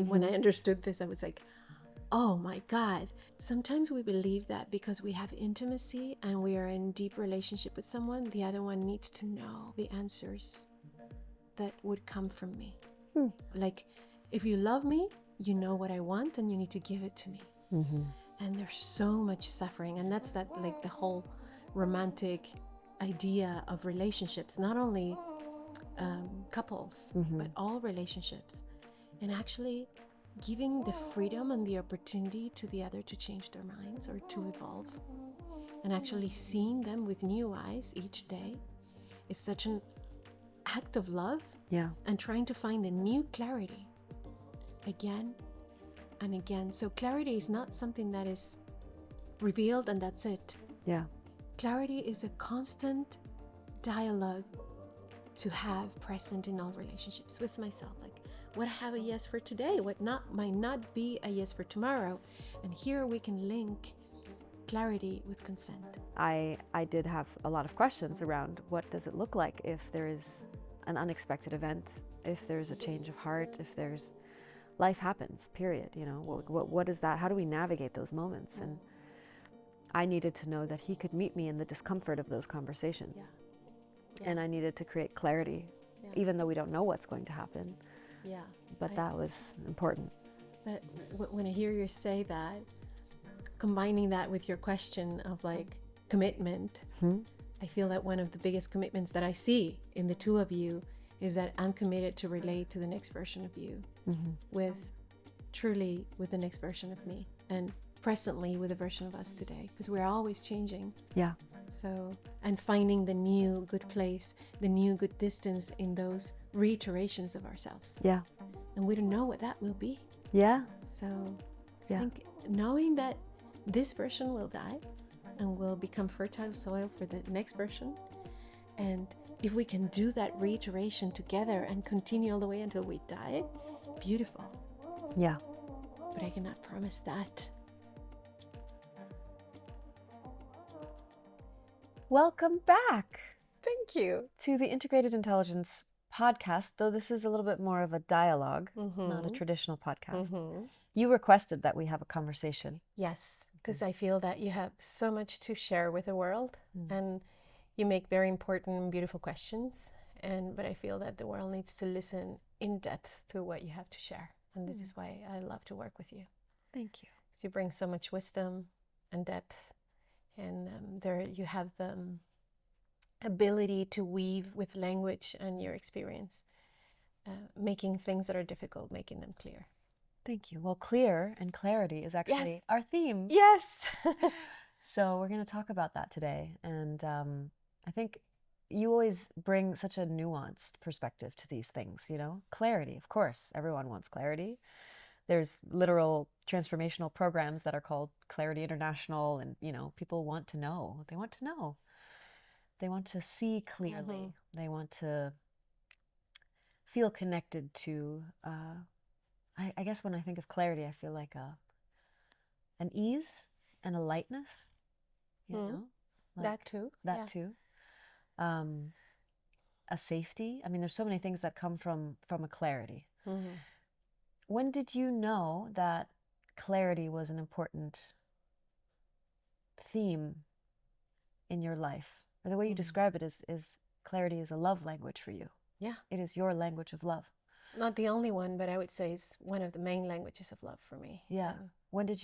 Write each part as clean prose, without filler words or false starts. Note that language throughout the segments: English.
Like when I understood this, I was like, oh my God. Sometimes we believe that because we have intimacy and we are in deep relationship with someone, the other one needs to know the answers that would come from me. Like, if you love me, you know what I want and you need to give it to me. And there's so much suffering. And that's that, like the whole romantic idea of relationships, not only couples, but all relationships. And actually giving the freedom and the opportunity to the other to change their minds or to evolve. And actually seeing them with new eyes each day is such an act of love. Yeah. And trying to find a new clarity again and again. So clarity is not something that is revealed and that's it. Yeah. Clarity is a constant dialogue to have present in all relationships with myself. Like, what I have a yes for today, what might not be a yes for tomorrow. And here we can link clarity with consent. I did have a lot of questions around what does it look like if there is an unexpected event, if there's a change of heart, if there's life happens, period. You know, what is that? How do we navigate those moments? And I needed to know that he could meet me in the discomfort of those conversations. Yeah. And I needed to create clarity, even though we don't know what's going to happen. Yeah. But that was important. But when I hear you say that, combining that with your question of like commitment, I feel that one of the biggest commitments that I see in the two of you is that I'm committed to relate to the next version of you with the next version of me, and presently with the version of us today, because we're always changing. Yeah. So, and finding the new good place, the new good distance in those reiterations of ourselves. Yeah. And we don't know what that will be. Yeah. So Yeah. I think knowing that this version will die and will become fertile soil for the next version, and if we can do that reiteration together and continue all the way until we die, beautiful. Yeah. But I cannot promise that. Welcome back Thank you. to the Integrated Intelligence podcast, though this is a little bit more of a dialogue, not a traditional podcast. You requested that we have a conversation. Yes, because I feel that you have so much to share with the world, and you make very important and beautiful questions. But I feel that the world needs to listen in depth to what you have to share. And this is why I love to work with you. Thank you. Because you bring so much wisdom and depth. And there you have the ability to weave with language and your experience, making things that are difficult, making them clear. Thank you. Well, clear and clarity is actually our theme. Yes. So we're going to talk about that today. And I think you always bring such a nuanced perspective to these things, you know? Clarity, of course. Everyone wants clarity. There's literal transformational programs that are called Clarity International, and, you know, people want to know. They want to know. They want to see clearly. They want to feel connected to, I guess when I think of clarity, I feel like an ease and a lightness, you know? Like that too. That too. A safety. I mean, there's so many things that come from a clarity. When did you know that clarity was an important theme in your life? Or the way you describe it is clarity is a love language for you. Yeah. It is your language of love. Not the only one, but I would say it's one of the main languages of love for me. Yeah. When did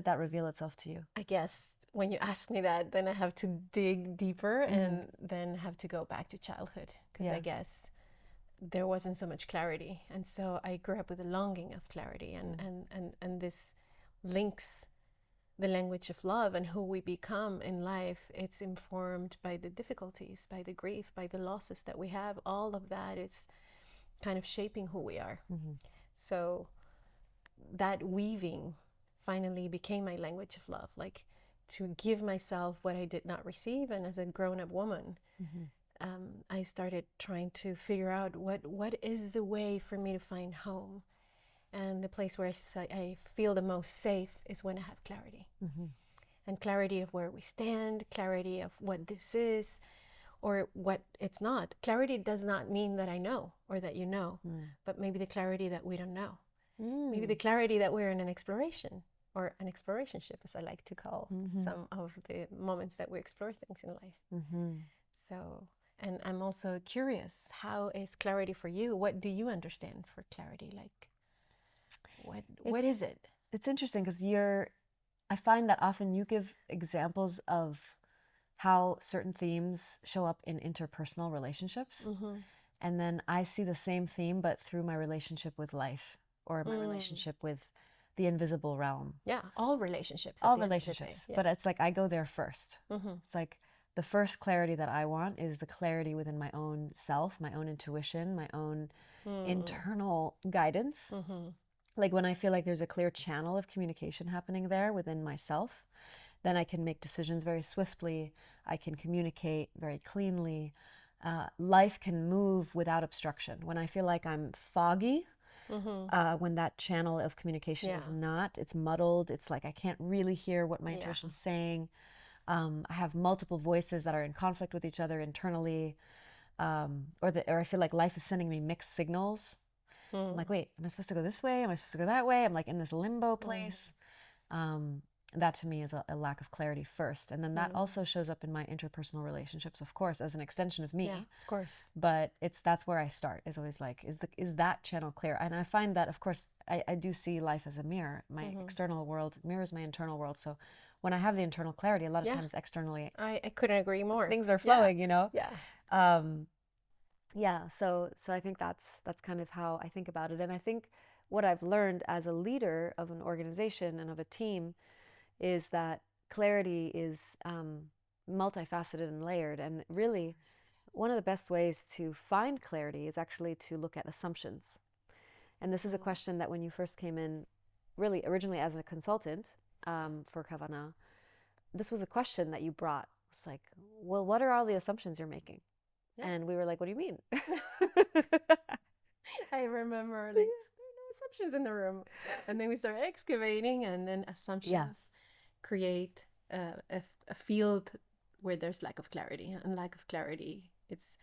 that reveal itself to you? I guess when you ask me that, then I have to dig deeper and then have to go back to childhood, because I guess there wasn't so much clarity. And so I grew up with a longing of clarity, and this links the language of love and who we become in life. It's informed by the difficulties, by the grief, by the losses that we have. All of that is kind of shaping who we are. So that weaving finally became my language of love, like to give myself what I did not receive. And as a grown-up woman, I started trying to figure out what is the way for me to find home. And the place where I feel the most safe is when I have clarity. And clarity of where we stand, clarity of what this is or what it's not. Clarity does not mean that I know or that you know, but maybe the clarity that we don't know. maybe the clarity that we're in an exploration or an explorationship, as I like to call some of the moments that we explore things in life. So, and I'm also curious, how is clarity for you? What do you understand for clarity? Like, what is it? It's interesting because I find that often you give examples of how certain themes show up in interpersonal relationships. And then I see the same theme, but through my relationship with life or my relationship with the invisible realm. Yeah, all relationships. All relationships. Yeah. But it's like I go there first. It's like the first clarity that I want is the clarity within my own self, my own intuition, my own internal guidance. Like when I feel like there's a clear channel of communication happening there within myself, then I can make decisions very swiftly. I can communicate very cleanly. Life can move without obstruction. When I feel like I'm foggy, when that channel of communication is not, it's muddled. It's like I can't really hear what my intuition's saying. I have multiple voices that are in conflict with each other internally, or I feel like life is sending me mixed signals. I'm like, wait, am I supposed to go this way? Am I supposed to go that way? I'm like in this limbo place. That to me is a lack of clarity first. And then that also shows up in my interpersonal relationships, of course, as an extension of me. Yeah, of course. But that's where I start, is always like, is that channel clear? And I find that, of course, I do see life as a mirror. My external world mirrors my internal world. So when I have the internal clarity, a lot of times externally, I couldn't agree more. Things are flowing, you know? Yeah. So I think that's kind of how I think about it. And I think what I've learned as a leader of an organization and of a team is that clarity is multifaceted and layered. And really, one of the best ways to find clarity is actually to look at assumptions. And this is a question that when you first came in, really originally as a consultant for Kavana, this was a question that you brought. It's like, well, what are all the assumptions you're making? Yeah. And we were like, what do you mean? I remember, like, there are no assumptions in the room. And then we start excavating, and then assumptions create a field where there's lack of clarity. And lack of clarity, it's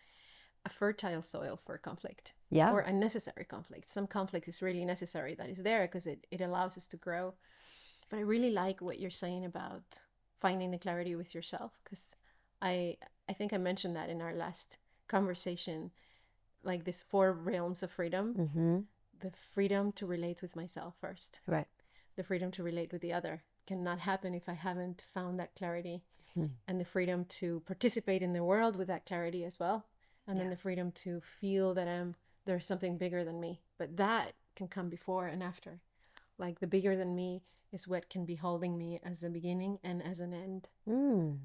a fertile soil for conflict. Yeah. Or unnecessary conflict. Some conflict is really necessary that is there because it allows us to grow. But I really like what you're saying about finding the clarity with yourself, because I think I mentioned that in our last conversation, like this 4 realms of freedom. The freedom to relate with myself first. Right. The freedom to relate with the other cannot happen if I haven't found that clarity. And the freedom to participate in the world with that clarity as well. And then the freedom to feel that there's something bigger than me. But that can come before and after. Like the bigger than me is what can be holding me as a beginning and as an end.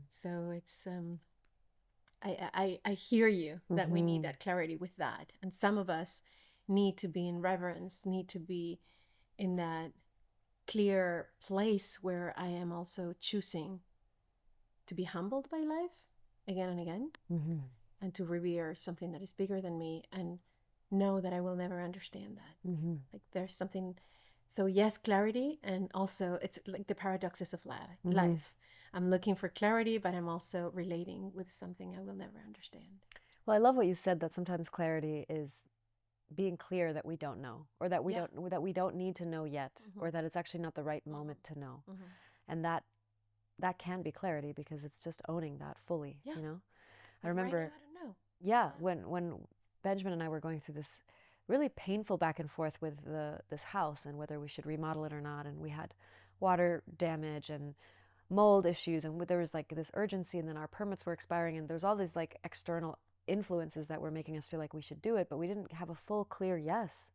So it's I hear you that we need that clarity with that. And some of us need to be in reverence, need to be in that clear place where I am also choosing to be humbled by life again and again, and to revere something that is bigger than me and know that I will never understand that. Like there's something. So yes, clarity, and also it's like the paradoxes of life. I'm looking for clarity, but I'm also relating with something I will never understand. Well, I love what you said, that sometimes clarity is being clear that we don't know, or that we don't need to know yet, or that it's actually not the right moment to know. And that can be clarity, because it's just owning that fully, you know? I remember, right now, I don't know. when Benjamin and I were going through this really painful back and forth with this house and whether we should remodel it or not, and we had water damage and mold issues, and there was like this urgency, and then our permits were expiring, and there was all these like external influences that were making us feel like we should do it, but we didn't have a full clear yes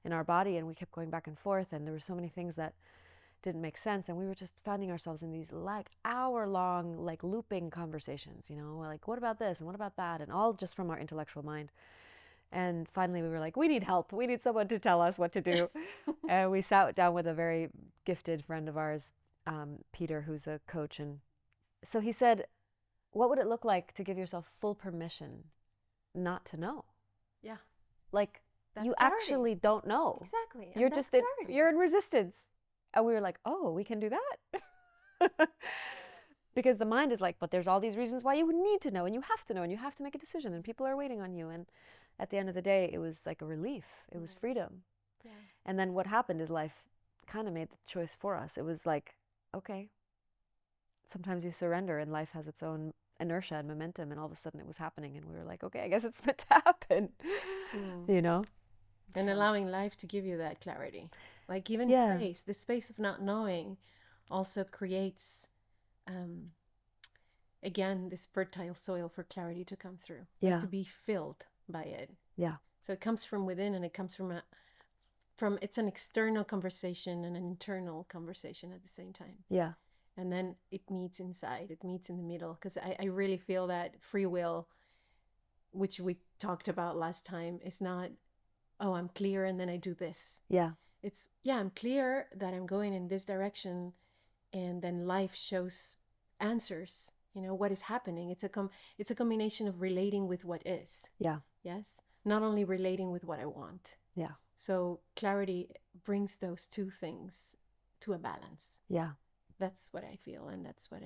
in our body, and we kept going back and forth, and there were so many things that didn't make sense, and we were just finding ourselves in these like hour-long like looping conversations, you know, like what about this and what about that, and all just from our intellectual mind. And finally we were like, we need help, we need someone to tell us what to do. And we sat down with a very gifted friend of ours, Peter, who's a coach, and so he said, what would it look like to give yourself full permission not to know? Yeah. Like, that's you clarity. Actually don't know. Exactly. You're just you're in resistance. And we were like, oh, we can do that? Because the mind is like, but there's all these reasons why you need to know, and you have to know, and you have to make a decision, and people are waiting on you. And at the end of the day, it was like a relief. It was freedom. Yeah. And then what happened is life kind of made the choice for us. It was like, okay, sometimes you surrender and life has its own inertia and momentum, and all of a sudden it was happening and we were like, okay, I guess it's meant to happen. You know? And So, allowing life to give you that clarity. Like even yeah, space, the space of not knowing also creates, um, again, this fertile soil for clarity to come through, like yeah, to be filled by it. yeah, So it comes from within, and it comes from it's an external conversation and an internal conversation at the same time. yeah, And then it meets inside, it meets in the middle. Because I really feel that free will, which we talked about last time, is not, oh, I'm clear and then I do this. yeah, It's, yeah, I'm clear that I'm going in this direction, and then life shows answers. You know what is happening. It's a combination of relating with what is. yeah, Yes, not only relating with what I want. yeah, So clarity brings those two things to a balance. yeah, That's what I feel, and that's what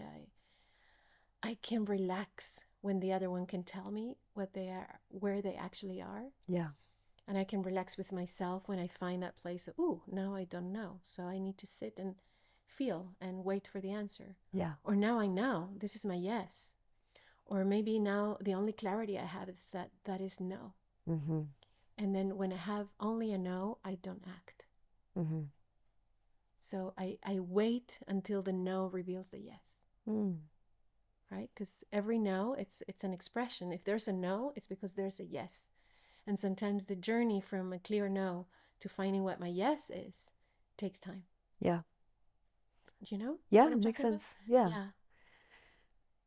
I can relax when the other one can tell me what they are, where they actually are. yeah, And I can relax with myself when I find that place of, ooh, now I don't know. So I need to sit and feel and wait for the answer. yeah, Or now I know, this is my yes. Or maybe now the only clarity I have is that is no. mm-hmm, And then when I have only a no, I don't act. mm-hmm, So I wait until the no reveals the yes. mm. Right? Because every no, it's an expression. If there's a no, it's because there's a yes. And sometimes the journey from a clear no to finding what my yes is takes time. Yeah, Do you know yeah, what I'm it makes talking about? sense. Yeah, Yeah.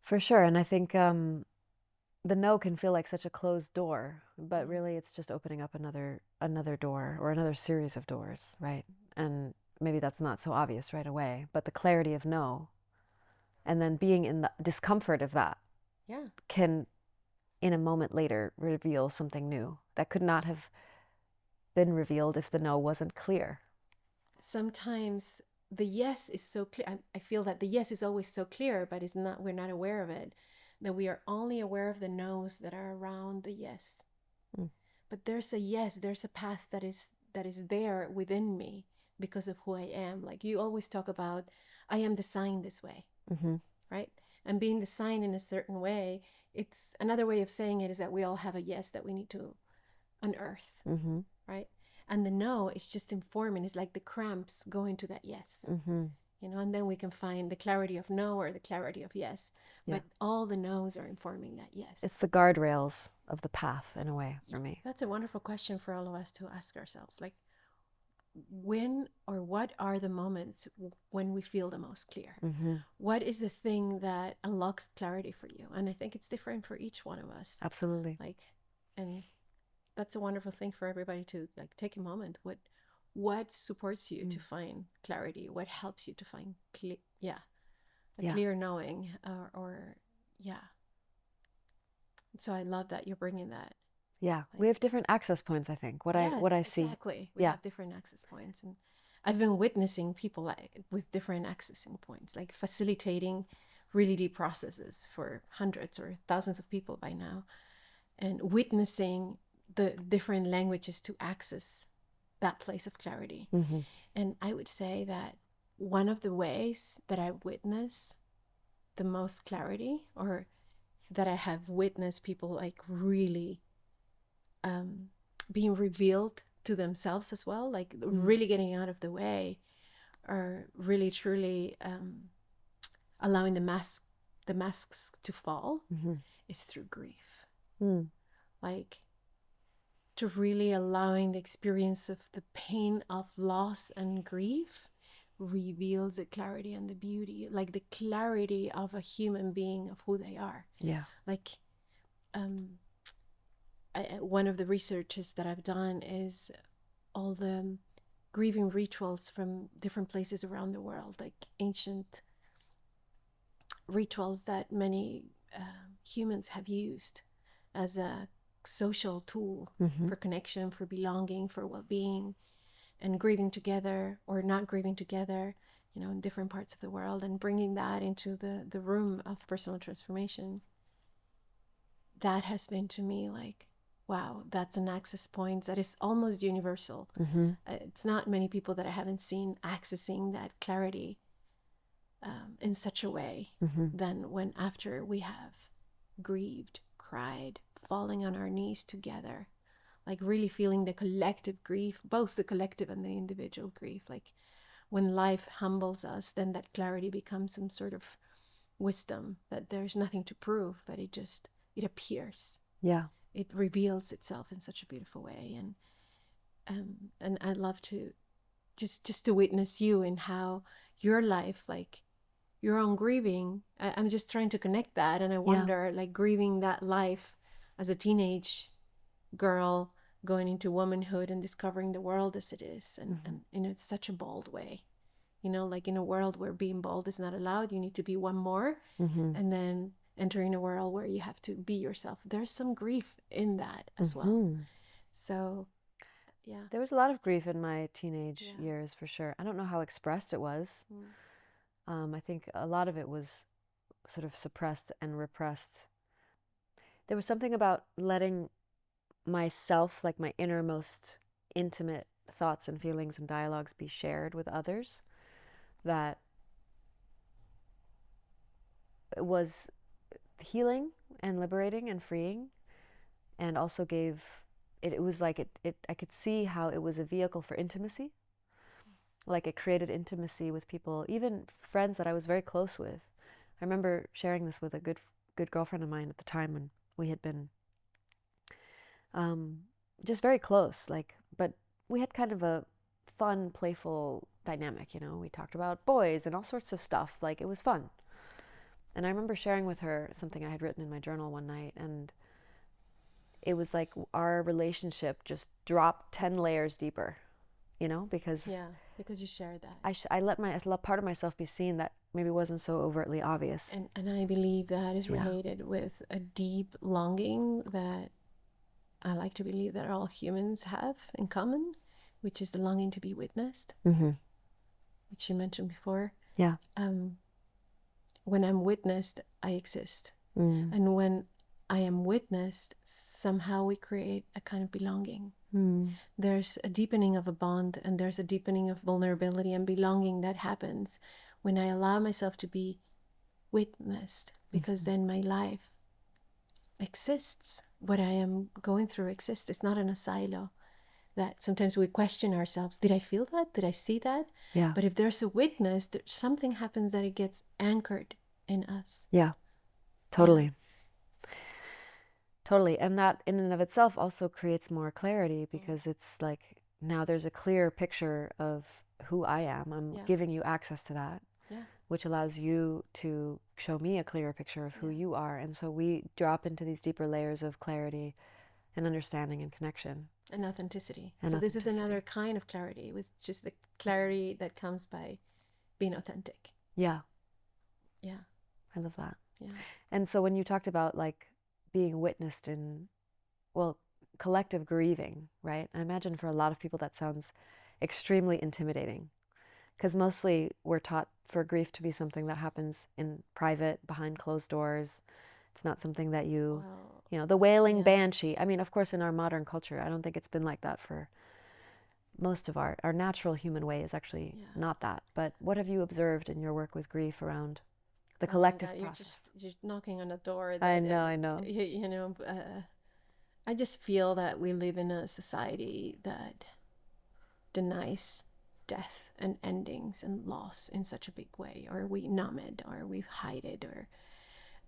for sure. And I think the no can feel like such a closed door, but really it's just opening up another door or another series of doors, right? And maybe that's not so obvious right away, but the clarity of no and then being in the discomfort of that Yeah. can in a moment later reveal something new that could not have been revealed if the no wasn't clear. Sometimes the yes is so clear. I feel that the yes is always so clear, but it's not, we're not aware of it. That we are only aware of the no's that are around the yes. Mm. But there's a yes, there's a path that is there within me because of who I am. Like you always talk about, I am designed this way, Mm-hmm. right? And being designed in a certain way, it's another way of saying it is that we all have a yes that we need to unearth, Mm-hmm. right? And the no is just informing. It's like the cramps going to that yes, Mm-hmm. and then we can find the clarity of no or the clarity of yes. Yeah. But all the no's are informing that yes. It's the guardrails of the path in a way for me. That's a wonderful question for all of us to ask ourselves. Like, when or what are the moments when we feel the most clear? Mm-hmm. What is the thing that unlocks clarity for you? And I think it's different for each one of us. Absolutely. Like, and that's a wonderful thing for everybody to like take a moment. What supports you to find clarity? What helps you to find clear knowing, or yeah. So I love that you're bringing that. Yeah, we have different access points, I think. What I see. Exactly. We have different access points, and I've been witnessing people like with different accessing points, like facilitating really deep processes for hundreds or thousands of people by now, and witnessing the different languages to access that place of clarity. Mm-hmm. And I would say that one of the ways that I witness the most clarity, or that I have witnessed people like really being revealed to themselves as well, like really getting out of the way, or really truly allowing the masks to fall, is through grief. Like, to really allowing the experience of the pain of loss and grief reveals the clarity and the beauty, like the clarity of a human being, of who they are. Yeah. Like, one of the researches that I've done is all the grieving rituals from different places around the world, like ancient rituals that many humans have used as a social tool for connection, for belonging, for well-being, and grieving together or not grieving together, in different parts of the world, and bringing that into the room of personal transformation. That has been to me like wow, that's an access point that is almost universal. It's not many people that I haven't seen accessing that clarity in such a way than when after we have grieved, cried, falling on our knees together, like really feeling the collective grief, both the collective and the individual grief. Like when life humbles us, then that clarity becomes some sort of wisdom that there's nothing to prove, but it appears. Yeah. It reveals itself in such a beautiful way. And I'd love to just to witness you in how your life, like your own grieving. I'm just trying to connect that, and I wonder, like grieving that life as a teenage girl, going into womanhood and discovering the world as it is, and in such a bold way. Like in a world where being bold is not allowed, you need to be one more, and then entering a world where you have to be yourself. There's some grief in that as well. So, yeah. There was a lot of grief in my teenage years, for sure. I don't know how expressed it was. I think a lot of it was sort of suppressed and repressed. There was something about letting myself, like my innermost intimate thoughts and feelings and dialogues, be shared with others that was healing and liberating and freeing, and also gave it was like it I could see how it was a vehicle for intimacy. Like it created intimacy with people, even friends that I was very close with. I remember sharing this with a good girlfriend of mine at the time, and we had been just very close, but we had kind of a fun, playful dynamic, We talked about boys and all sorts of stuff, like it was fun. And I remember sharing with her something I had written in my journal one night, and it was like our relationship just dropped 10 layers deeper, because you shared that. I let part of myself be seen that maybe wasn't so overtly obvious. And I believe that is related with a deep longing that I like to believe that all humans have in common, which is the longing to be witnessed, which you mentioned before. Yeah. When I'm witnessed, I exist. And when I am witnessed, somehow we create a kind of belonging. There's a deepening of a bond, and there's a deepening of vulnerability and belonging that happens when I allow myself to be witnessed, because then my life exists. What I am going through exists. It's not in a silo that sometimes we question ourselves. Did I feel that? Did I see that? Yeah. But if there's a witness, something happens that it gets anchored in us. Yeah, totally. Totally. And that in and of itself also creates more clarity, because it's like now there's a clear picture of who I am. I'm giving you access to that, which allows you to show me a clearer picture of who you are. And so we drop into these deeper layers of clarity and understanding and connection. And authenticity. This is another kind of clarity, which is just the clarity that comes by being authentic. Yeah. Yeah. I love that. Yeah. And so when you talked about like being witnessed in, collective grieving, right? I imagine for a lot of people that sounds extremely intimidating, because mostly we're taught for grief to be something that happens in private, behind closed doors. It's not something that the wailing banshee. I mean, of course, in our modern culture, I don't think it's been like that for most of our natural human way is actually not that. But what have you observed in your work with grief around the collective process? You're knocking on a door. I know. I just feel that we live in a society that denies death and endings and loss in such a big way, or we numb it, or we hide it, or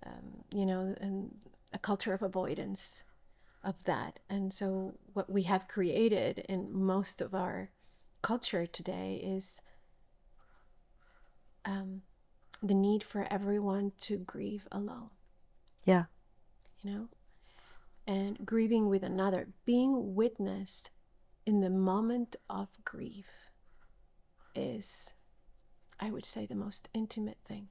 and a culture of avoidance of that. And so what we have created in most of our culture today is the need for everyone to grieve alone. Yeah. And grieving with another, being witnessed in the moment of grief is, I would say, the most intimate thing.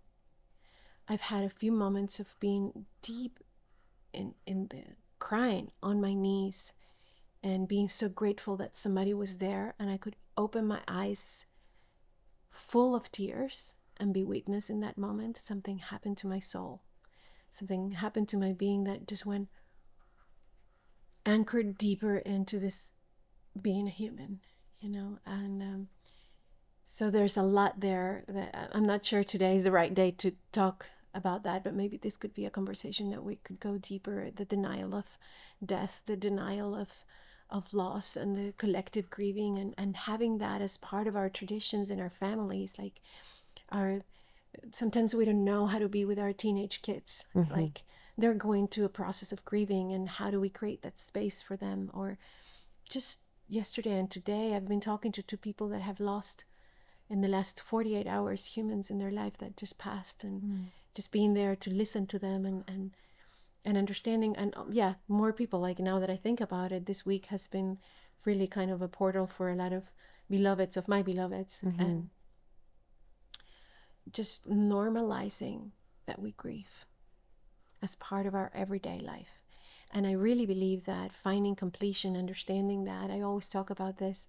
I've had a few moments of being deep in the crying on my knees and being so grateful that somebody was there, and I could open my eyes full of tears and be witness in that moment. Something happened to my soul. Something happened to my being that just went. anchored deeper into this being a human, and so there's a lot there that I'm not sure today is the right day to talk about that, but maybe this could be a conversation that we could go deeper. The denial of death, the denial of loss, and the collective grieving, and having that as part of our traditions in our families. Like, our sometimes we don't know how to be with our teenage kids. Like, they're going through a process of grieving, and how do we create that space for them? Or just yesterday and today, I've been talking to two people that have lost in the last 48 hours humans in their life that just passed, and just being there to listen to them, and understanding. And yeah, more people. Like, now that I think about it, this week has been really kind of a portal for a lot of beloveds of my beloveds, and just normalizing that we grieve as part of our everyday life. And I really believe that finding completion, understanding that, I always talk about this,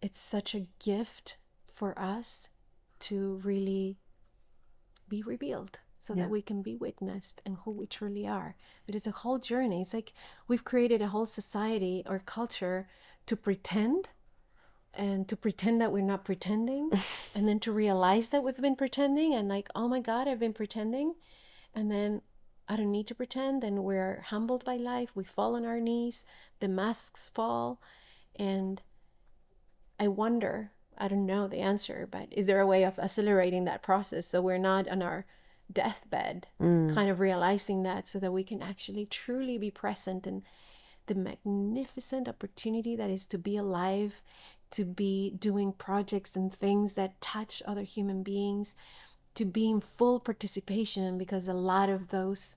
it's such a gift for us to really be revealed, so that we can be witnessed and who we truly are. But it's a whole journey. It's like we've created a whole society or culture to pretend, and to pretend that we're not pretending, and then to realize that we've been pretending, and like, oh my God, I've been pretending. And then I don't need to pretend. And we're humbled by life. We fall on our knees. The masks fall. And I wonder, I don't know the answer, but is there a way of accelerating that process so we're not on our deathbed, kind of realizing that, so that we can actually truly be present in the magnificent opportunity that is to be alive, to be doing projects and things that touch other human beings, to be in full participation, because a lot of those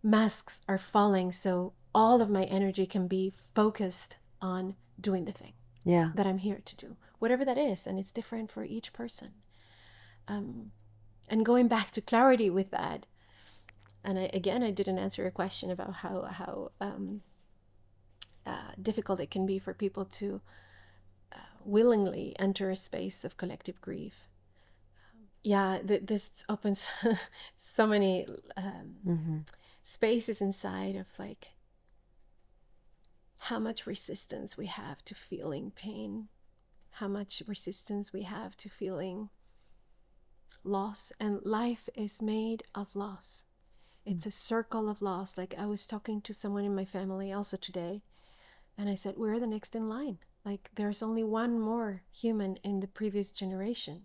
masks are falling. So all of my energy can be focused on doing the thing that I'm here to do, whatever that is. And it's different for each person. And going back to clarity with that, and I didn't answer a question about how difficult it can be for people to willingly enter a space of collective grief. Yeah, this opens so many spaces inside of, like, how much resistance we have to feeling pain, how much resistance we have to feeling loss. And life is made of loss. It's a circle of loss. Like, I was talking to someone in my family also today, and I said, we're the next in line. Like, there's only one more human in the previous generation.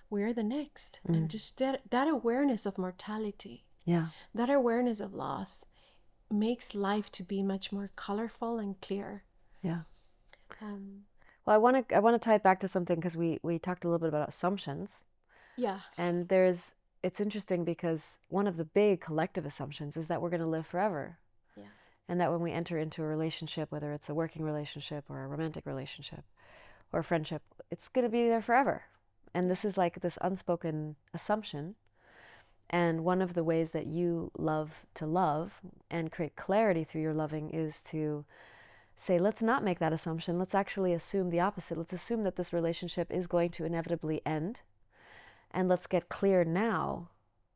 We're the next. And just that awareness of mortality, that awareness of loss, makes life to be much more colorful and clear. Well, I want to tie it back to something, because we talked a little bit about assumptions. And it's interesting because one of the big collective assumptions is that we're going to live forever. And that when we enter into a relationship, whether it's a working relationship or a romantic relationship or a friendship, it's going to be there forever. And this is like this unspoken assumption. And one of the ways that you love to love and create clarity through your loving is to say, let's not make that assumption. Let's actually assume the opposite. Let's assume that this relationship is going to inevitably end. And let's get clear now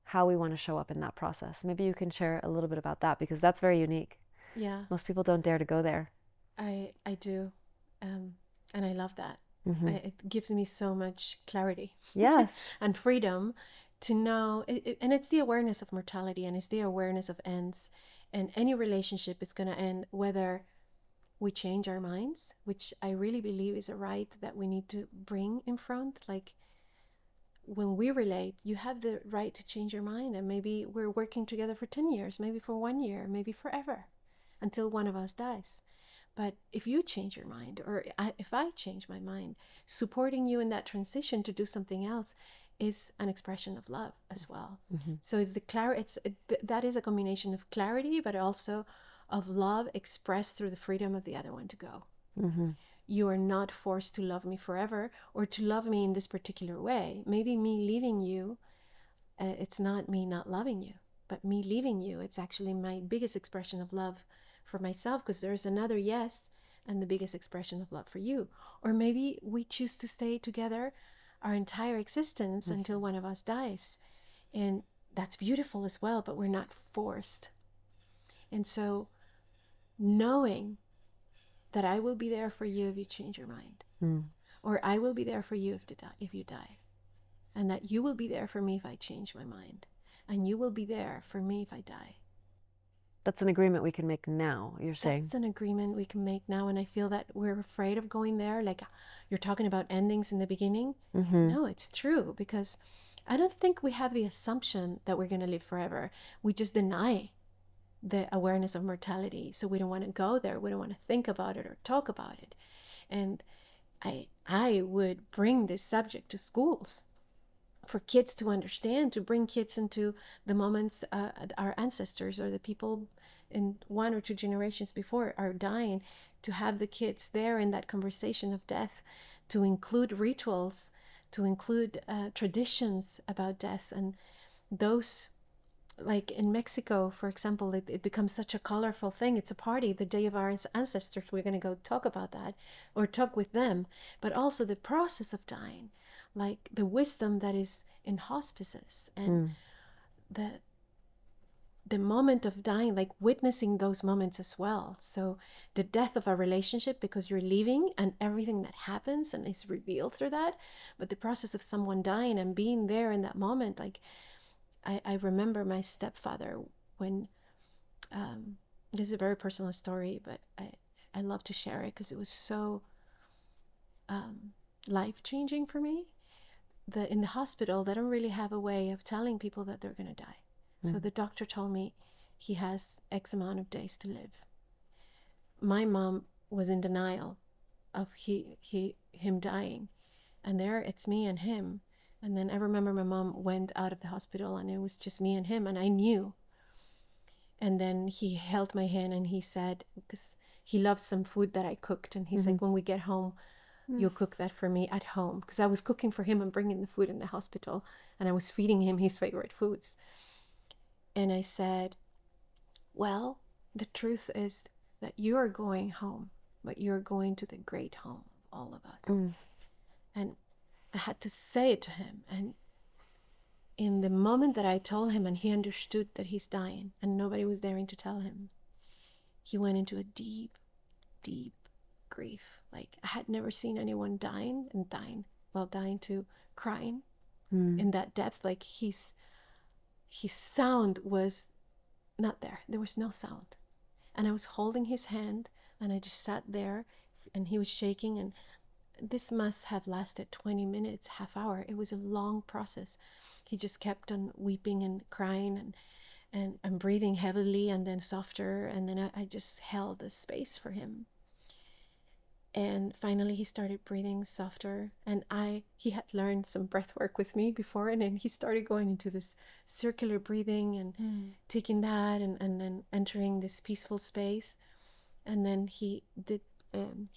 how we want to show up in that process. Maybe you can share a little bit about that, because that's very unique. Most people don't dare to go there. I do. And I love that. It gives me so much clarity. And freedom to know. And it's the awareness of mortality, and it's the awareness of ends. And any relationship is going to end whether we change our minds, which I really believe is a right that we need to bring in front. Like, when we relate, you have the right to change your mind. And maybe we're working together for 10 years, maybe for 1 year, maybe forever, until one of us dies. But if you change your mind, or if I change my mind, supporting you in that transition to do something else is an expression of love as well. So it's that is a combination of clarity, but also of love expressed through the freedom of the other one to go. You are not forced to love me forever, or to love me in this particular way. Maybe me leaving you, it's not me not loving you, but me leaving you, it's actually my biggest expression of love for myself, because there's another yes, and the biggest expression of love for you. Or maybe we choose to stay together our entire existence until one of us dies. And that's beautiful as well, but we're not forced. And so knowing that I will be there for you if you change your mind, or I will be there for you if you die, and that you will be there for me if I change my mind, and you will be there for me if I die. That's an agreement we can make now, you're saying? That's an agreement we can make now, and I feel that we're afraid of going there. Like you're talking about endings in the beginning. No, it's true, because I don't think we have the assumption that we're going to live forever. We just deny the awareness of mortality, so we don't want to go there. We don't want to think about it or talk about it. And I would bring this subject to schools for kids to understand, to bring kids into the moments our ancestors or the people in 1 or 2 generations before are dying, to have the kids there in that conversation of death, to include rituals, to include traditions about death. And those, like in Mexico, for example, it becomes such a colorful thing. It's a party, the day of our ancestors. We're going to go talk about that or talk with them. But also the process of dying, like the wisdom that is in hospices, and the moment of dying, like witnessing those moments as well. So the death of a relationship because you're leaving and everything that happens and is revealed through that. But the process of someone dying and being there in that moment, like I remember my stepfather when, this is a very personal story, but I love to share it because it was so life-changing for me. In the hospital, they don't really have a way of telling people that they're going to die. So the doctor told me he has X amount of days to live. My mom was in denial of him dying. And there it's me and him. And then I remember my mom went out of the hospital and it was just me and him, and I knew. And then he held my hand and he said, because he loved some food that I cooked, and he said, when we get home, you'll cook that for me at home. Because I was cooking for him and bringing the food in the hospital, and I was feeding him his favorite foods. And I said, well, the truth is that you are going home, but you're going to the great home of all of us. And I had to say it to him. And in the moment that I told him and he understood that he's dying and nobody was daring to tell him, he went into a deep, deep grief. Like I had never seen anyone dying to crying in that depth. Like his sound was not there. There was no sound. And I was holding his hand and I just sat there and he was shaking, and this must have lasted 20 minutes, half hour. It was a long process. He just kept on weeping and crying and breathing heavily and then softer. And then I just held the space for him. And finally he started breathing softer, and he had learned some breath work with me before, and then he started going into this circular breathing and taking that and then entering this peaceful space. And then he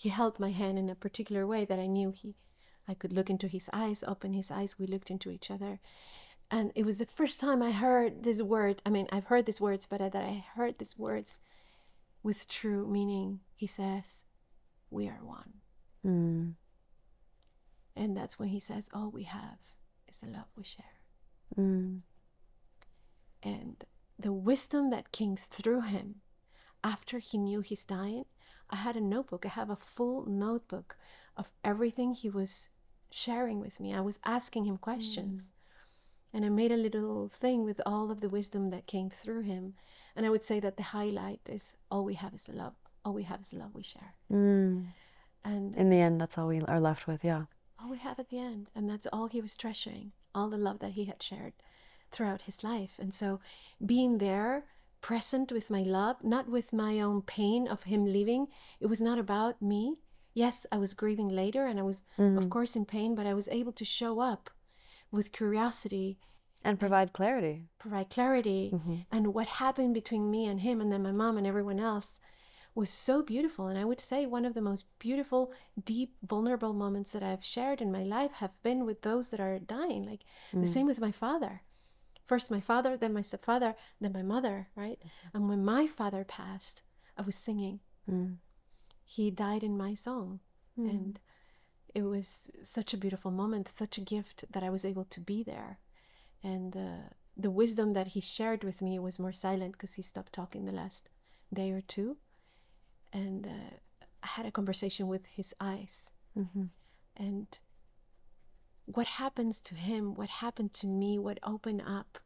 held my hand in a particular way that I knew I could look into his eyes, open his eyes. We looked into each other, and it was the first time I heard this word. I mean, I've heard these words, but that I heard these words with true meaning. He says, we are one. And that's when he says, all we have is the love we share. And the wisdom that came through him after he knew he's dying, I had a notebook. I have a full notebook of everything he was sharing with me. I was asking him questions. And I made a little thing with all of the wisdom that came through him. And I would say that the highlight is, all we have is the love. All we have is the love we share. And in the end, that's all we are left with, yeah. All we have at the end. And that's all he was treasuring, all the love that he had shared throughout his life. And so being there, present with my love, not with my own pain of him leaving. It was not about me. Yes, I was grieving later and I was, of course, in pain, but I was able to show up with curiosity. And provide clarity. And what happened between me and him and then my mom and everyone else was so beautiful. And I would say one of the most beautiful, deep, vulnerable moments that I've shared in my life have been with those that are dying. Like the same with my father. First my father, then my stepfather, then my mother, right? And when my father passed, I was singing. He died in my song. And it was such a beautiful moment, such a gift that I was able to be there. And the wisdom that he shared with me was more silent because he stopped talking the last day or two, and I had a conversation with his eyes. And what happens to him, what happened to me, what opened up,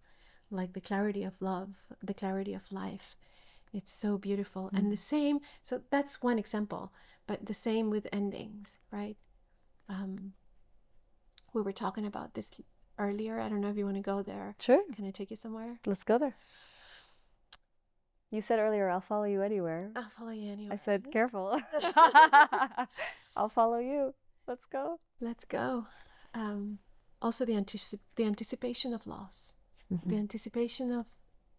like the clarity of love, the clarity of life. It's so beautiful. And the same, so that's one example, but the same with endings, right? We were talking about this earlier. I don't know if you want to go there. Sure. Can I take you somewhere? Let's go there. You said earlier, I'll follow you anywhere. I'll follow you anywhere. I said, careful. I'll follow you. Let's go. Let's go. Also, the anticipation of loss, the anticipation of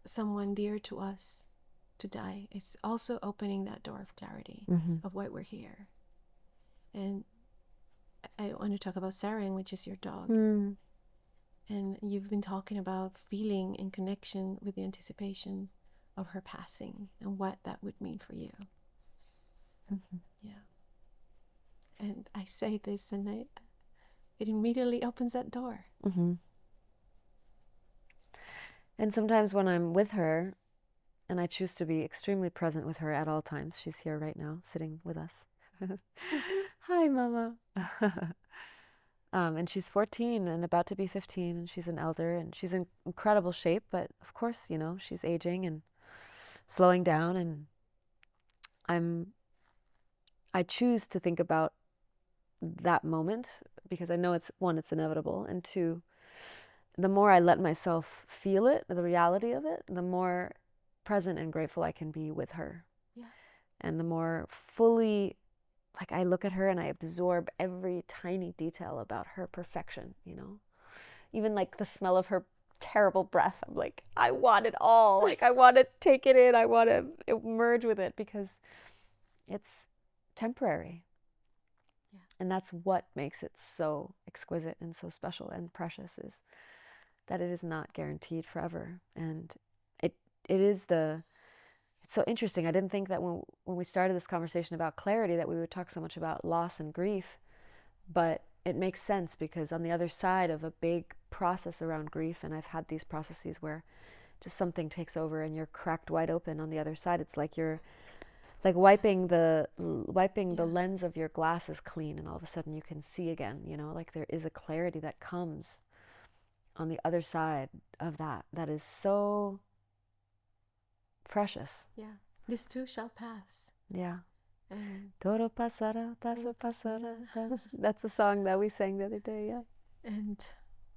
someone dear to us to die is also opening that door of clarity of why we're here. And I want to talk about Saren, which is your dog. And you've been talking about feeling in connection with the anticipation of her passing and what that would mean for you. Yeah. And I say this, and it immediately opens that door. And sometimes when I'm with her, and I choose to be extremely present with her at all times, she's here right now, sitting with us. Hi, Mama. And she's 14 and about to be 15, and she's an elder, and she's in incredible shape, but of course, you know, she's aging and slowing down, and I choose to think about that moment because I know it's inevitable, and two, the more I let myself feel it, the reality of it, the more present and grateful I can be with her. Yeah. And the more fully, like, I look at her and I absorb every tiny detail about her perfection, you know? Even like the smell of her terrible breath. I'm like, I want it all. Like, I want to take it in. I want to merge with it because it's temporary. Yeah. And that's what makes it so exquisite and so special and precious, is that it is not guaranteed forever. And it's so interesting. I didn't think that when we started this conversation about clarity that we would talk so much about loss and grief, but it makes sense because on the other side of a big process around grief, and I've had these processes where just something takes over and you're cracked wide open on the other side. It's like you're like wiping the lens of your glasses clean, and all of a sudden you can see again, you know, like there is a clarity that comes on the other side of that is so precious. Yeah. This too shall pass. Yeah. And Todo pasará, todo pasará. That's a song that we sang the other day, yeah. And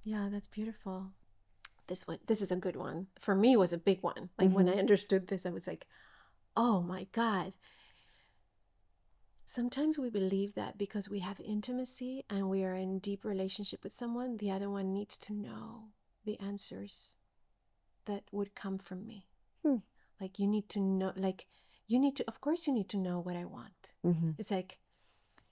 yeah, that's beautiful. This is a good one. For me, it was a big one. Like when I understood this, I was like, oh my God. Sometimes we believe that because we have intimacy and we are in deep relationship with someone, the other one needs to know the answers that would come from me. Like you need to know, like of course you need to know what I want. It's like,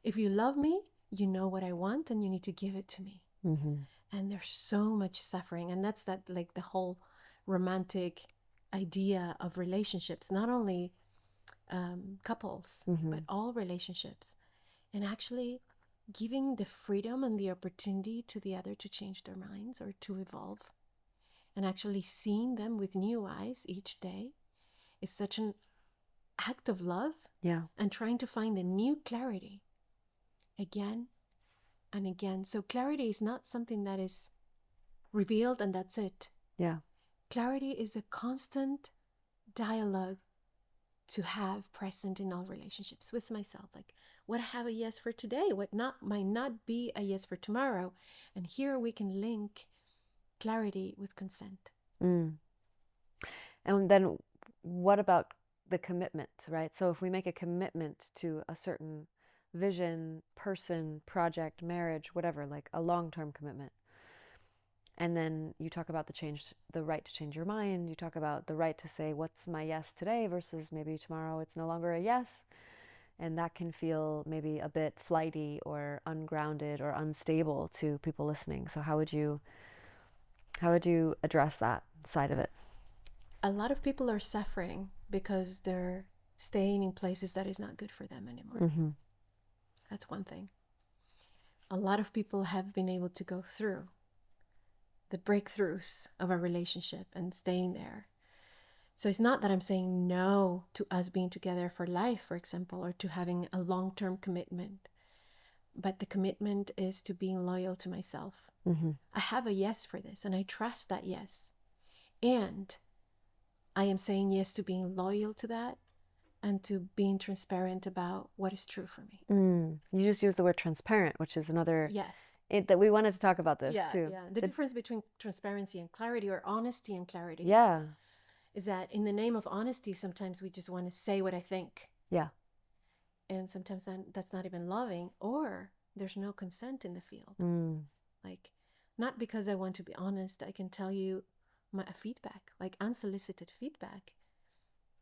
if you love me, you know what I want and you need to give it to me. And there's so much suffering. And that's like the whole romantic idea of relationships, not only couples, but all relationships. And actually giving the freedom and the opportunity to the other to change their minds or to evolve. And actually seeing them with new eyes each day is such an act of love. Yeah. And trying to find a new clarity again and again. So clarity is not something that is revealed and that's it. Yeah. Clarity is a constant dialogue to have present in all relationships with myself. Like, what I have a yes for today, what might not be a yes for tomorrow. And here we can link clarity with consent. And then what about the commitment, right? So if we make a commitment to a certain vision, person, project, marriage, whatever, like a long-term commitment, and then you talk about the right to change your mind, you talk about the right to say, what's my yes today versus maybe tomorrow it's no longer a yes. And that can feel maybe a bit flighty or ungrounded or unstable to people listening. So how would you address that side of it? A lot of people are suffering because they're staying in places that is not good for them anymore. That's one thing. A lot of people have been able to go through the breakthroughs of a relationship and staying there. So it's not that I'm saying no to us being together for life, for example, or to having a long-term commitment, but the commitment is to being loyal to myself. I have a yes for this, and I trust that yes. And I am saying yes to being loyal to that and to being transparent about what is true for me. You just used the word transparent, which is another. Yes. That we wanted to talk about this Yeah, too. yeah. The difference between transparency and clarity, or honesty and clarity, Yeah. is that in the name of honesty, sometimes we just want to say what I think. Yeah. And sometimes that's not even loving, or there's no consent in the field. Like, not because I want to be honest, I can tell you my feedback, like unsolicited feedback.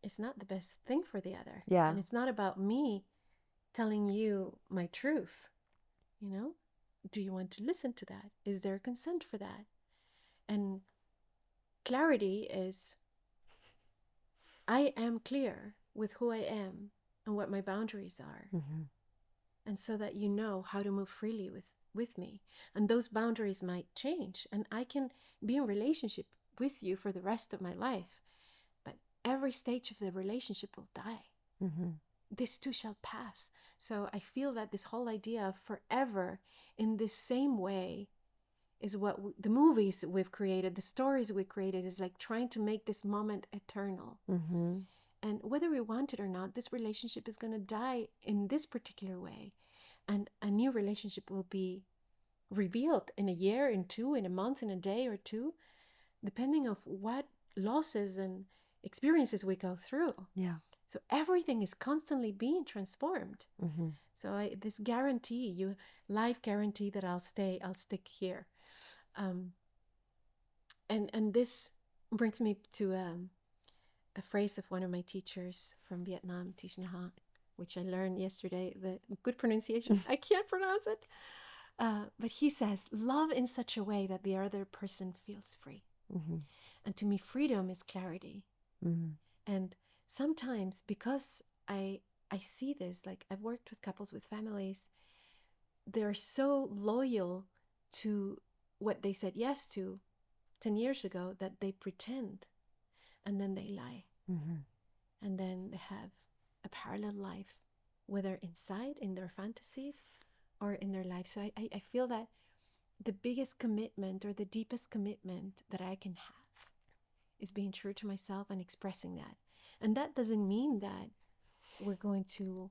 It's not the best thing for the other. Yeah. And it's not about me telling you my truth. You know, do you want to listen to that? Is there consent for that? And clarity is, I am clear with who I am and what my boundaries are. And so that you know how to move freely with me. And those boundaries might change, and I can be in relationship with you for the rest of my life. But every stage of the relationship will die. This too shall pass. So I feel that this whole idea of forever in this same way is what the movies we've created, the stories we created, is like trying to make this moment eternal. And whether we want it or not, this relationship is going to die in this particular way. And a new relationship will be revealed in a year, in two, in a month, in a day or two, depending of what losses and experiences we go through. Yeah. So everything is constantly being transformed. So this guarantee, you life guarantee that I'll stick here. And this brings me to a phrase of one of my teachers from Vietnam, Thich Nhat Hanh, which I learned yesterday. The good pronunciation, I can't pronounce it. But he says, love in such a way that the other person feels free. And to me, freedom is clarity. And sometimes, because I see this, like I've worked with couples, with families, they're so loyal to what they said yes to 10 years ago that they pretend, and then they lie. And then they have a parallel life, whether inside, in their fantasies, or in their life. So I feel that the biggest commitment, or the deepest commitment that I can have, is being true to myself and expressing that. And that doesn't mean that we're going to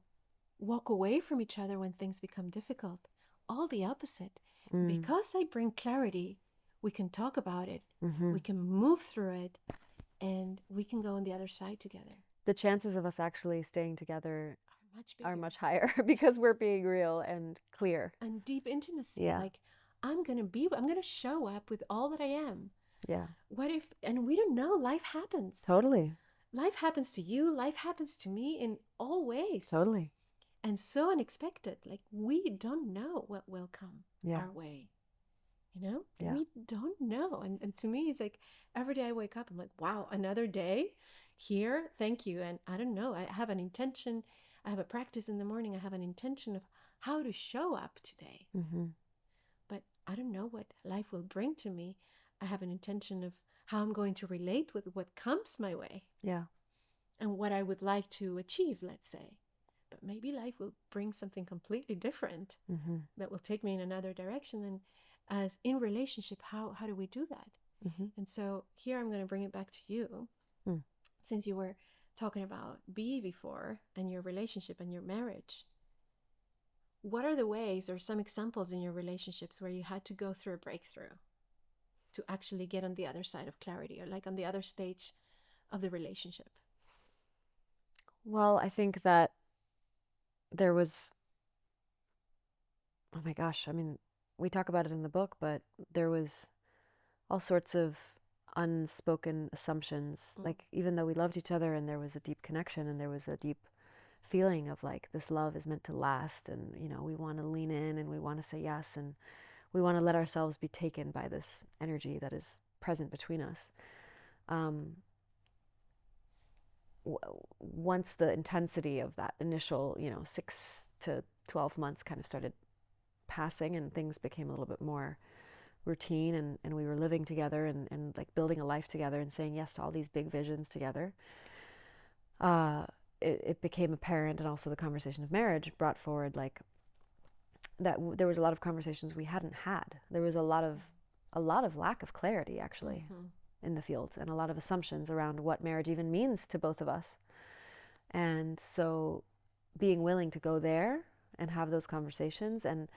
walk away from each other when things become difficult. All the opposite. Because I bring clarity, we can talk about it, we can move through it, and we can go on the other side together. The chances of us actually staying together Are much higher because we're being real and clear. And deep intimacy. Yeah. Like, I'm going to show up with all that I am. Yeah. What if, and we don't know, life happens. Totally. Life happens to you, life happens to me in all ways. Totally. And so unexpected. Like, we don't know what will come our way. You know? Yeah. We don't know. And to me, it's like every day I wake up, I'm like, wow, another day here. Thank you. And I don't know. I have an intention. I have a practice in the morning. I have an intention of how to show up today. But I don't know what life will bring to me. I have an intention of how I'm going to relate with what comes my way. Yeah. And what I would like to achieve, let's say. But maybe life will bring something completely different that will take me in another direction. And as in relationship, how do we do that? And so here I'm going to bring it back to you. Since you were talking about B before, and your relationship and your marriage, what are the ways or some examples in your relationships where you had to go through a breakthrough to actually get on the other side of clarity, or like on the other stage of the relationship? Well, I think that there was, oh my gosh, I mean, we talk about it in the book, but there was all sorts of unspoken assumptions. Like, even though we loved each other and there was a deep connection and there was a deep feeling of like, this love is meant to last, and, you know, we want to lean in and we want to say yes, and we want to let ourselves be taken by this energy that is present between us. Once the intensity of that initial, 6 to 12 months kind of started passing and things became a little bit more routine, and we were living together and like building a life together and saying yes to all these big visions together, it became apparent, and also the conversation of marriage brought forward like that there was a lot of conversations we hadn't had. There was a lot of lack of clarity actually in the field, and a lot of assumptions around what marriage even means to both of us. And so being willing to go there and have those conversations and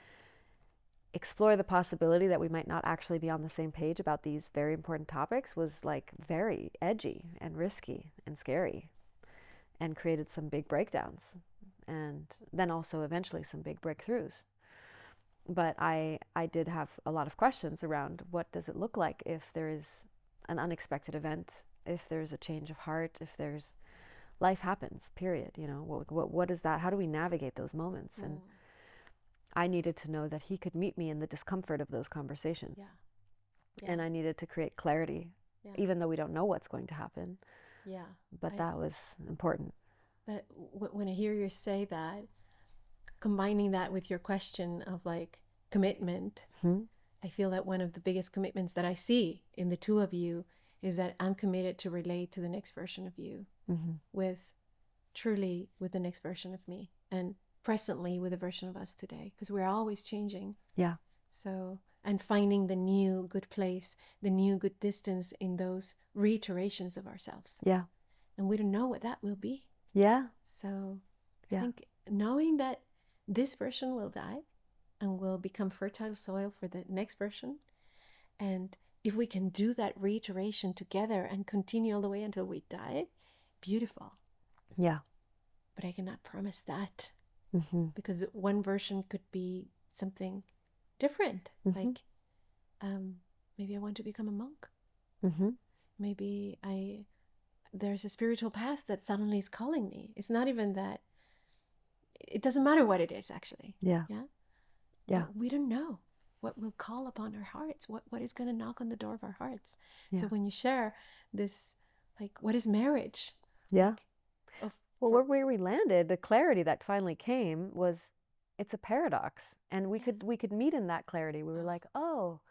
explore the possibility that we might not actually be on the same page about these very important topics was like very edgy and risky and scary, and created some big breakdowns, and then also eventually some big breakthroughs. But I did have a lot of questions around what does it look like if there is an unexpected event, if there's a change of heart, if there's life happens, period. You know, what is that? How do we navigate those moments? And I needed to know that he could meet me in the discomfort of those conversations. And I needed to create clarity, even though we don't know what's going to happen. But that was important. But when I hear you say that, combining that with your question of like commitment, I feel that one of the biggest commitments that I see in the two of you is that I'm committed to relate to the next version of you with the next version of me, and presently with the version of us today, because we're always changing. So, and finding the new good place, the new good distance in those reiterations of ourselves. And we don't know what that will be. So I think knowing that this version will die and will become fertile soil for the next version, and if we can do that reiteration together and continue all the way until we die, beautiful. But I cannot promise that, because one version could be something different. Like maybe I want to become a monk. Maybe there's a spiritual path that suddenly is calling me. It's not even that. It doesn't matter what it is, actually. But we don't know what will call upon our hearts, what is going to knock on the door of our hearts. So when you share this, like, what is marriage? Well, where we landed, the clarity that finally came was, it's a paradox, and we could meet in that clarity. We were like, oh,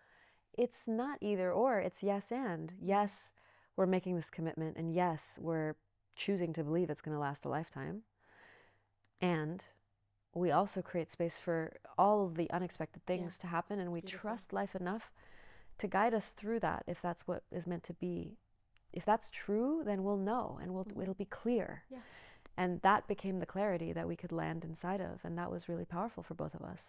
it's not either or, it's yes and. Yes, we're making this commitment, and yes, we're choosing to believe it's going to last a lifetime. And we also create space for all of the unexpected things to happen, and we trust life enough to guide us through that, if that's what is meant to be. If that's true, then we'll know, and it'll be clear. And that became the clarity that we could land inside of, and that was really powerful for both of us.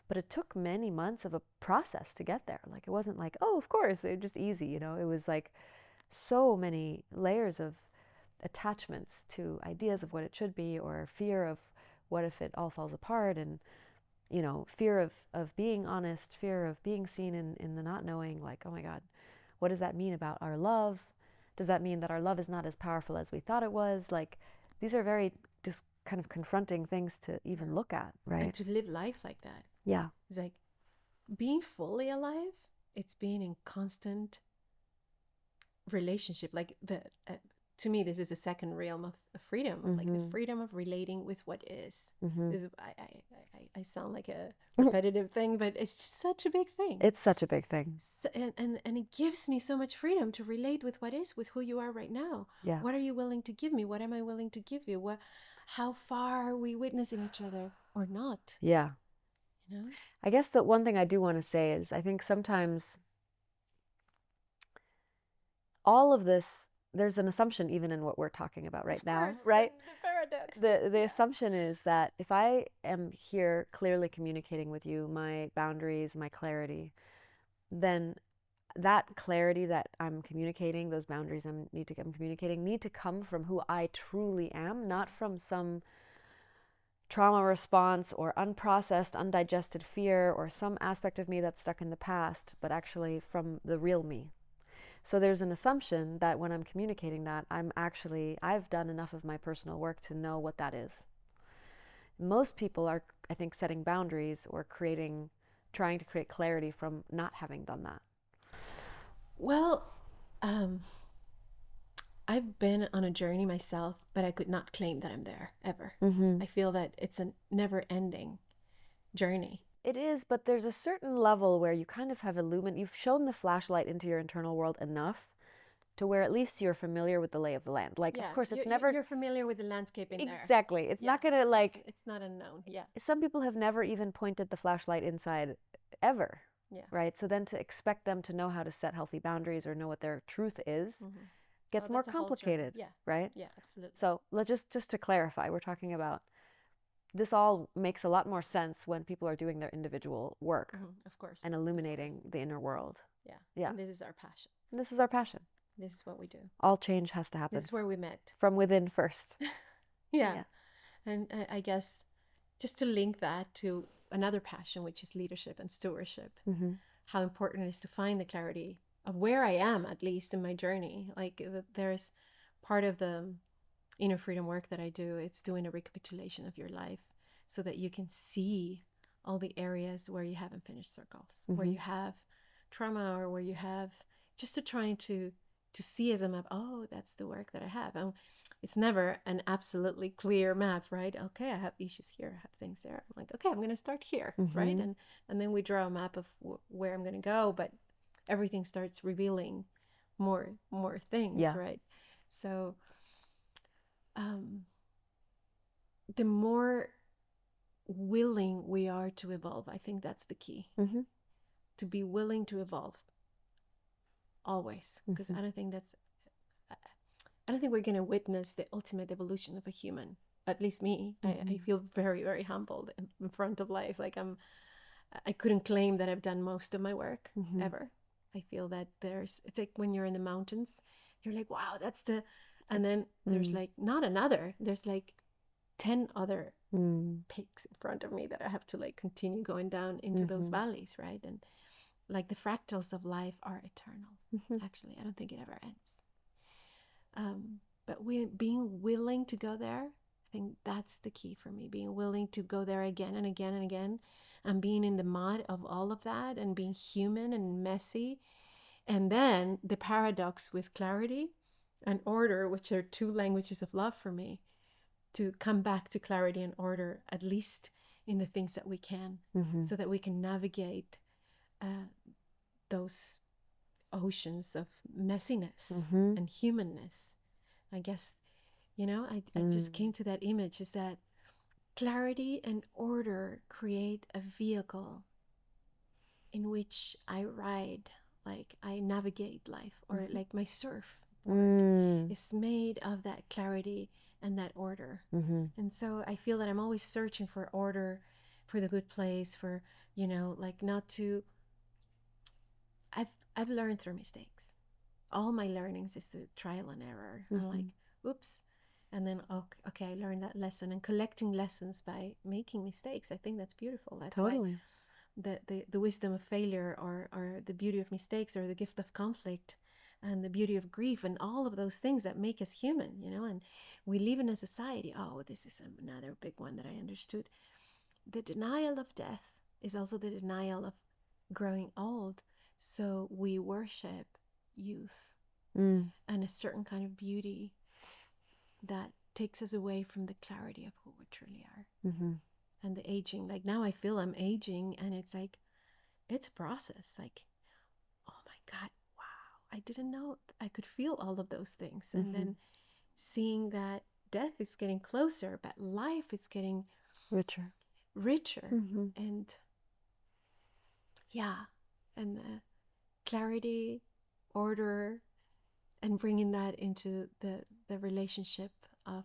But it took many months of a process to get there. Like, it wasn't like, oh, of course, it was just easy, you know. It was like so many layers of attachments to ideas of what it should be, or fear of what if it all falls apart, and, you know, fear of being honest, fear of being seen in the not knowing, like, oh my God, what does that mean about our love? Does that mean that our love is not as powerful as we thought it was? Like, these are very just kind of confronting things to even look at, right? And to live life like that. It's like being fully alive, it's being in constant relationship. Like to me, this is the second realm of freedom, like the freedom of relating with what is. I sound like a repetitive thing, but it's just such a big thing. It's such a big thing. So, and it gives me so much freedom to relate with what is, with who you are right now. What are you willing to give me? What am I willing to give you? How far are we witnessing each other or not? You know? I guess the one thing I do want to say is, I think sometimes all of this, there's an assumption even in what we're talking about right now, right? The paradox. The assumption is that if I am here clearly communicating with you my boundaries, my clarity, then that clarity that I'm communicating, those boundaries I'm communicating, need to come from who I truly am, not from some trauma response or unprocessed, undigested fear or some aspect of me that's stuck in the past, but actually from the real me. So there's an assumption that when I'm communicating that, I've done enough of my personal work to know what that is. Most people are, I think, setting boundaries or trying to create clarity from not having done that. Well, I've been on a journey myself, but I could not claim that I'm there ever. I feel that it's a never-ending journey. It is, but there's a certain level where you kind of have you've shown the flashlight into your internal world enough to where at least you're familiar with the lay of the land. Like, of course, it's never... You're familiar with the landscape in there. Exactly. It's not going to, like... It's not unknown, yeah. Some people have never even pointed the flashlight inside ever, right? So then to expect them to know how to set healthy boundaries or know what their truth is gets more complicated, right? Yeah, absolutely. So just to clarify, we're talking about... This all makes a lot more sense when people are doing their individual work. Of course. And illuminating the inner world. Yeah. And this is our passion. And this is our passion. This is what we do. All change has to happen. This is where we met. From within first. Yeah. And I guess just to link that to another passion, which is leadership and stewardship, how important it is to find the clarity of where I am, at least in my journey. Like there's part of the inner freedom work that I do, it's doing a recapitulation of your life so that you can see all the areas where you haven't finished circles, where you have trauma or where you have, just to trying to see as a map, oh, that's the work that I have. And it's never an absolutely clear map, right? Okay, I have issues here, I have things there. I'm like, okay, I'm going to start here, right? And then we draw a map of where I'm going to go, but everything starts revealing more things, right? So the more willing we are to evolve, I think that's the key. To be willing to evolve always, because I don't think we're going to witness the ultimate evolution of a human. At least me, I feel very, very humbled in front of life. Like I couldn't claim that I've done most of my work ever. I feel that it's like when you're in the mountains, you're like, wow, that's the... And then there's like, not another, there's like 10 other peaks in front of me that I have to like continue going down into those valleys, right? And like the fractals of life are eternal. Actually, I don't think it ever ends. But being willing to go there, I think that's the key for me. Being willing to go there again and again and again, and being in the mud of all of that, and being human and messy. And then the paradox with clarity and order, which are two languages of love for me, to come back to clarity and order, at least in the things that we can, so that we can navigate those oceans of messiness and humanness. I guess, I just came to that image, is that clarity and order create a vehicle in which I ride, like I navigate life, or like my surfboard is made of that clarity and that order. And so I feel that I'm always searching for order, for the good place, for, like not to... I've learned through mistakes. All my learnings is through trial and error. I'm like, oops. And then, okay, I learned that lesson, and collecting lessons by making mistakes. I think that's beautiful. That's why the wisdom of failure, or the beauty of mistakes, or the gift of conflict, and the beauty of grief, and all of those things that make us human, and we live in a society. Oh, this is another big one that I understood. The denial of death is also the denial of growing old. So we worship youth and a certain kind of beauty that takes us away from the clarity of who we truly are. And the aging, like now I feel I'm aging, and it's like, it's a process. Like, oh my God, wow, I didn't know I could feel all of those things. And then seeing that death is getting closer, but life is getting richer. And and clarity, order, and bringing that into the relationship of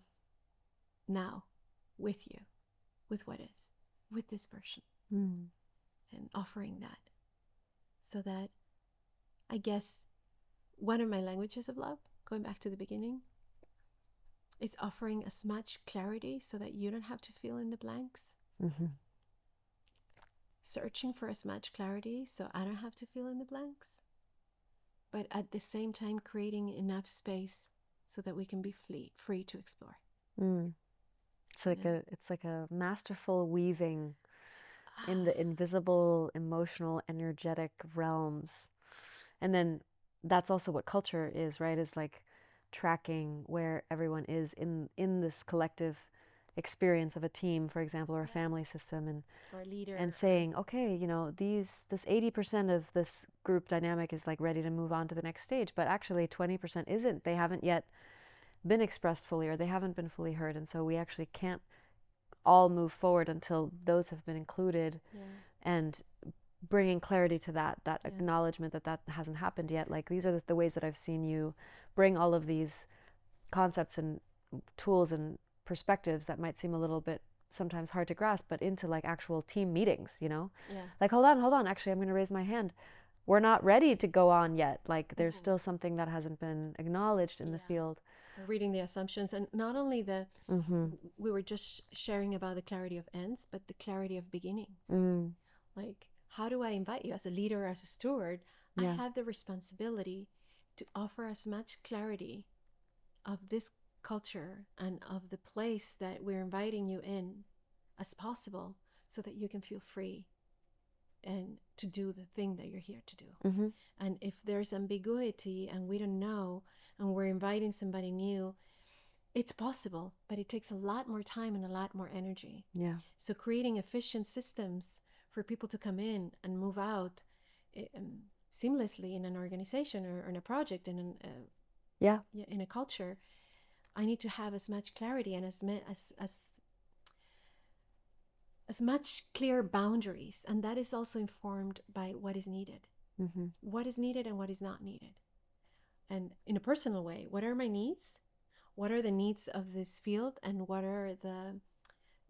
now with you, with what is, with this person, and offering that. So that, I guess, one of my languages of love, going back to the beginning, is offering as much clarity so that you don't have to fill in the blanks. Searching for as much clarity so I don't have to fill in the blanks. But at the same time, creating enough space so that we can be free to explore. It's like a masterful weaving in the invisible, emotional, energetic realms. And then that's also what culture is, right? Is like tracking where everyone is in this collective experience of a team, for example, or a family system, and or a leader, and saying, okay, you know, this 80% of this group dynamic is like ready to move on to the next stage, but actually 20% isn't. They haven't yet been expressed fully, or they haven't been fully heard, and so we actually can't all move forward until those have been included. And bringing clarity to that acknowledgement that hasn't happened yet. Like, these are the ways that I've seen you bring all of these concepts and tools and perspectives that might seem a little bit sometimes hard to grasp, but into like actual team meetings, you know? Like, hold on, actually, I'm going to raise my hand. We're not ready to go on yet. Like, there's still something that hasn't been acknowledged in the field. Or reading the assumptions, and not only the, we were just sharing about the clarity of ends, but the clarity of beginnings. Like, how do I invite you as a leader, as a steward? I have the responsibility to offer as much clarity of this culture and of the place that we're inviting you in as possible, so that you can feel free and to do the thing that you're here to do. And if there's ambiguity and we don't know, and we're inviting somebody new, it's possible, but it takes a lot more time and a lot more energy. So creating efficient systems for people to come in and move out seamlessly in an organization or in a project, in in a culture, I need to have as much clarity and as much clear boundaries, and that is also informed by what is needed. What is needed and what is not needed. And in a personal way, what are my needs? What are the needs of this field, and what are the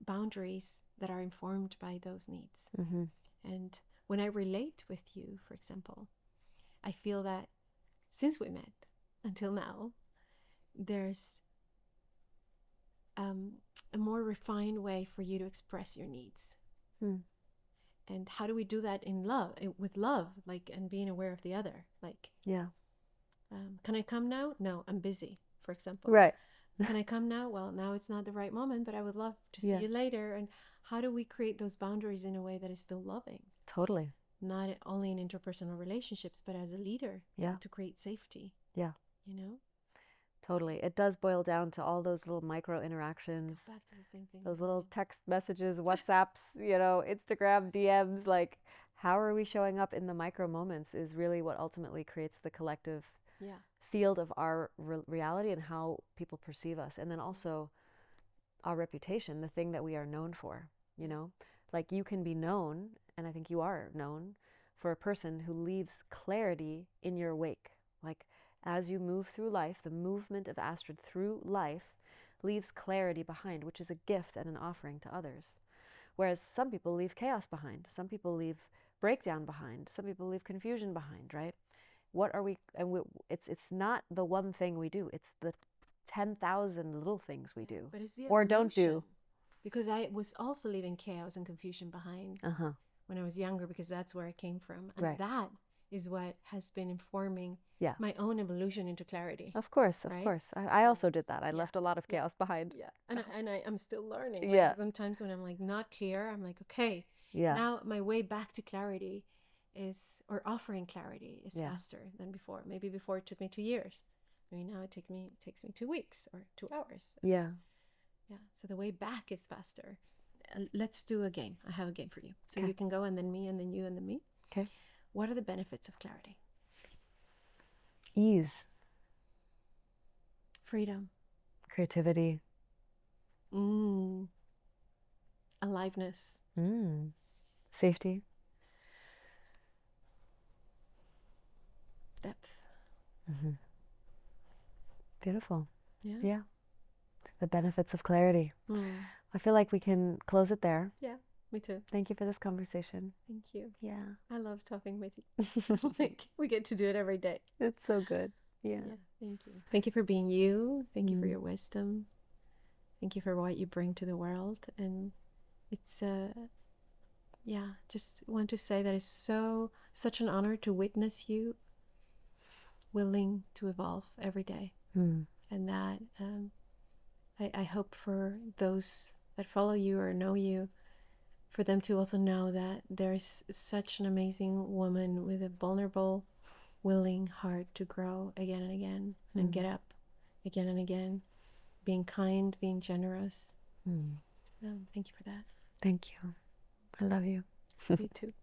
boundaries that are informed by those needs? And when I relate with you, for example, I feel that since we met until now, there's a more refined way for you to express your needs. And how do we do that in love, with love, like, and being aware of the other? Like, can I come now? No, I'm busy, for example. Right. Can I come now? Well, now it's not the right moment, but I would love to see you later. And how do we create those boundaries in a way that is still loving? Totally. Not only in interpersonal relationships, but as a leader, to create safety. You know? Totally. It does boil down to all those little micro interactions. Back to the same thing. Those little text messages, WhatsApps, you know, Instagram DMs. Like, how are we showing up in the micro moments is really what ultimately creates the collective field of our reality and how people perceive us. And then also our reputation, the thing that we are known for, you know? Like, you can be known, and I think you are known, for a person who leaves clarity in your wake. Like, as you move through life, the movement of Astrid through life leaves clarity behind, which is a gift and an offering to others. Whereas some people leave chaos behind. Some people leave breakdown behind. Some people leave confusion behind, right? What are we, and it's not the one thing we do. It's the 10,000 little things we do. But it's the or don't do. Because I was also leaving chaos and confusion behind when I was younger, because that's where I came from. And that is what has been informing my own evolution into clarity. Of course. I also did that. I left a lot of chaos behind. And I'm still learning. Like, sometimes when I'm like not clear, I'm like, okay, now my way back to clarity is, or offering clarity is faster than before. Maybe before it took me 2 years. Maybe now it takes me 2 weeks or 2 hours. So the way back is faster. Let's do a game. I have a game for you. So you can go, and then me, and then you, and then me. Okay. What are the benefits of clarity? Ease. Freedom. Creativity. Aliveness. Safety. Depth. Beautiful. Yeah. The benefits of clarity. I feel like we can close it there. Yeah, me too. Thank you for this conversation. Thank you. Yeah. I love talking with you. Like, we get to do it every day. It's so good. Yeah. Thank you. Thank you for being you. Thank you for your wisdom. Thank you for what you bring to the world. And it's just want to say that it's such an honor to witness you willing to evolve every day. And that I hope for those that follow you or know you, for them to also know that there's such an amazing woman with a vulnerable, willing heart to grow again and again, and get up again and again, being kind, being generous, Mm. Thank you for that. Thank you. I love you. You too.